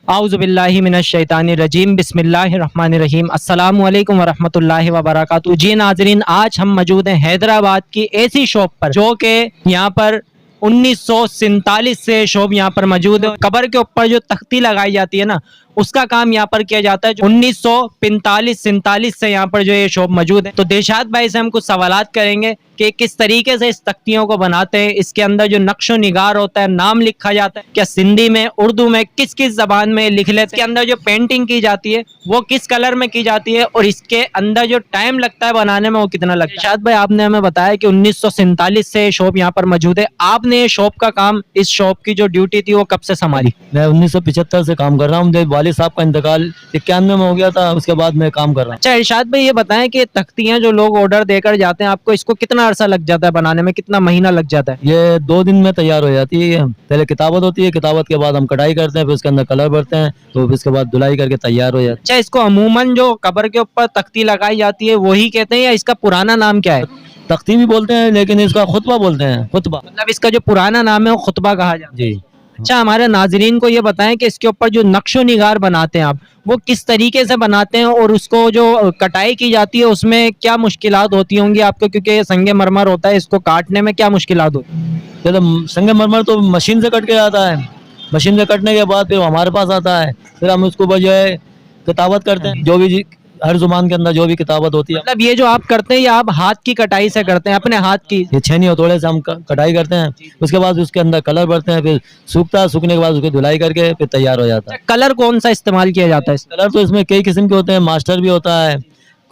आउज़ुबिल्लाहि मिनश्शैतानिर्रजीम बिस्मिल्लाहिर्रहमानिर्रहीम अस्सलामु अलैकुम वरहमतुल्लाहि वबरकातुहू। जी नाज़रीन, आज हम मौजूद हैं हैदराबाद की ऐसी शॉप पर जो कि यहाँ पर 1947 से शॉप यहाँ पर मौजूद है। कबर के ऊपर जो तख्ती लगाई जाती है ना, उसका काम यहाँ पर किया जाता है। 1945-47 से यहाँ पर जो ये शॉप मौजूद है। तो दिलशाद भाई से हम कुछ सवालात करेंगे कि किस तरीके से इस तख्तियों को बनाते हैं, इसके अंदर जो नक्शो निगार होता है, नाम लिखा जाता है, क्या सिंधी में, उर्दू में, किस किस जबान में लिख लेते हैं, इसके अंदर जो पेंटिंग की जाती है वो किस कलर में की जाती है, और इसके अंदर जो टाइम लगता है बनाने में वो कितना लगता है। शायद भाई आपने हमें बताया कि 1947 से शॉप यहाँ पर मौजूद है। आपने ये शॉप का काम, इस शॉप की जो ड्यूटी थी वो कब से संभाली? मैं 1975 से काम कर रहा हूँ। मेरे वालिद साहब का इंतकाल 91 में हो गया था, उसके बाद मैं काम कर रहा हूँ। अच्छा इरशाद भाई, ये बताएं कि तख्तियां जो लोग ऑर्डर देकर जाते हैं आपको, इसको कितना अरसा लग जाता है बनाने में, कितना महीना लग जाता है? ये 2 दिन में तैयार हो जाती है। पहले किताबत होती है, किताबत के बाद हम कटाई करते हैं, फिर उसके अंदर कलर भरते हैं, तो फिर उसके बाद धुलाई करके तैयार हो जाती है। अच्छा, इसको अमूमन जो कब्र के ऊपर तख्ती लगाई जाती है वही कहते हैं, या इसका पुराना नाम क्या है? तख्ती भी बोलते हैं, लेकिन इसका खुतबा बोलते हैं। खुतबा मतलब इसका जो पुराना नाम है वो खुतबा कहा जाता है। जी। अच्छा, हमारे नाजरीन को ये बताएं कि इसके ऊपर जो नक्शो निगार बनाते हैं आप, वो किस तरीके से बनाते हैं, और उसको जो कटाई की जाती है उसमें क्या मुश्किलात होती होंगी आपको, क्योंकि ये संगे मरमर होता है, इसको काटने में क्या मुश्किलात होती है? तो संगमरमर तो मशीन से कट के आता है, मशीन से कटने के बाद फिर वो हमारे पास आता है, फिर हम उसको जो है किताबत करते हैं। जो भी हर जुबान के अंदर जो भी किताबत होती है, मतलब ये जो आप करते हैं ये आप हाथ की कटाई से करते हैं, अपने हाथ की? ये छेनी हथौड़े से हम कटाई करते हैं, उसके बाद उसके अंदर कलर भरते हैं, फिर सूखता है, सूखने के बाद उसकी धुलाई करके फिर तैयार हो जाता है। कलर कौन सा इस्तेमाल किया जाता है? कलर तो इसमें कई किस्म के होते हैं, मास्टर भी होता है,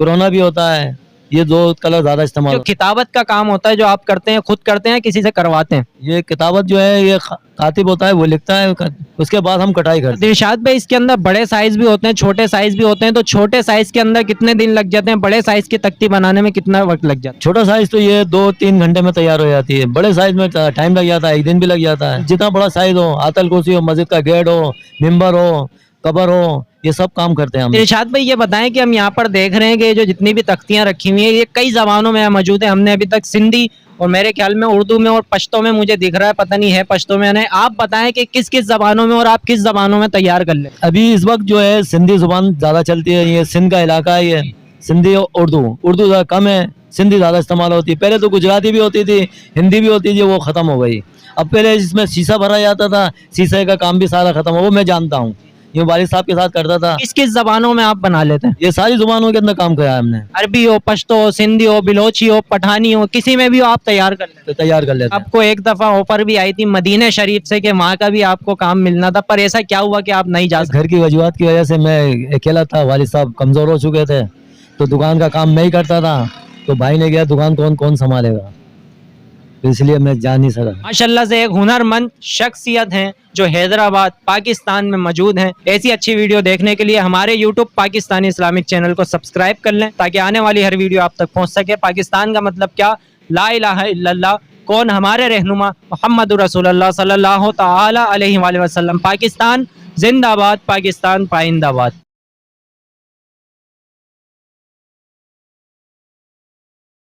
कोरोना भी होता है। ये 2 कलर ज्यादा इस्तेमाल जो होते किताबत का काम होता है जो आप करते हैं, खुद करते हैं किसी से करवाते हैं? हैं। ये किताबत जो है ये कातिब होता है, वो लिखता है, उसके बाद हम कटाई करते हैं। दिलशाद भाई, इसके अंदर बड़े साइज भी होते हैं, छोटे साइज भी होते हैं, तो छोटे साइज के अंदर कितने दिन लग जाते हैं, बड़े साइज की तख्ती बनाने में कितना वक्त लग जाता है? छोटा साइज तो ये 2-3 घंटे में तैयार हो जाती है, बड़े साइज में टाइम लग जाता है, 1 दिन भी लग जाता है। जितना बड़ा साइज हो, आतल कुर्सी हो, मस्जिद का गेट हो, मिंबर हो, कबर हो, ये सब काम करते हैं हम। दिलशाद भाई, ये बताएं कि हम यहाँ पर देख रहे हैं कि जो जितनी भी तख्तियां रखी हुई हैं ये कई जबानों में मौजूद है। हमने अभी तक सिंधी और मेरे ख्याल में उर्दू में और पश्तो में मुझे दिख रहा है, पता नहीं है पश्तो में नहीं। आप बताएं कि किस किस जबानों में और आप किस जबानों में तैयार कर ले? अभी इस वक्त जो है सिंधी जुबान ज्यादा चलती है, ये सिंध का इलाका है, ये सिंधी और उर्दू ज्यादा कम है, सिंधी ज्यादा इस्तेमाल होती है। पहले तो गुजराती भी होती थी, हिंदी भी होती थी, वो खत्म हो गई। अब पहले इसमें शीशा भरा जाता था, शीशे का काम भी सारा खत्म हो, वो मैं जानता हूँ, ये वालिद साहब के साथ करता था। किस किस जबानों में आप बना लेते हैं? ये सारी जुबानों के अंदर काम किया है हमने। अरबी हो, पश्तो हो, सिंधी हो, बिलोची हो, पठानी हो, किसी में भी हो आप तैयार कर लेते हैं? तो तैयार कर लेते हैं। आपको एक दफा ऑफर भी आई थी मदीने शरीफ से कि वहाँ का भी आपको काम मिलना था, पर ऐसा क्या हुआ कि आप नहीं जा सके? घर की वजूहत की वजह से मैं अकेला था, वालिद साहब कमजोर हो चुके थे, तो दुकान का काम मैं ही करता था, तो भाई ने गया दुकान कौन कौन संभालेगा, तो इसलिए मैं जा नहीं सका। माशाल्लाह से एक हुनरमंद शख्सियत हैं जो हैदराबाद पाकिस्तान में मौजूद हैं। ऐसी अच्छी वीडियो देखने के लिए हमारे YouTube पाकिस्तानी इस्लामिक चैनल को सब्सक्राइब कर लें ताकि आने वाली हर वीडियो आप तक पहुंच सके। पाकिस्तान का मतलब क्या, ला इलाहा इल्लल्लाह, कौन हमारे रहनुमा मोहम्मद रसूलुल्लाह सल्लल्लाहु तआला अलैहि वसल्लम। पाकिस्तान जिंदाबाद, पाकिस्तान पाइंदाबाद।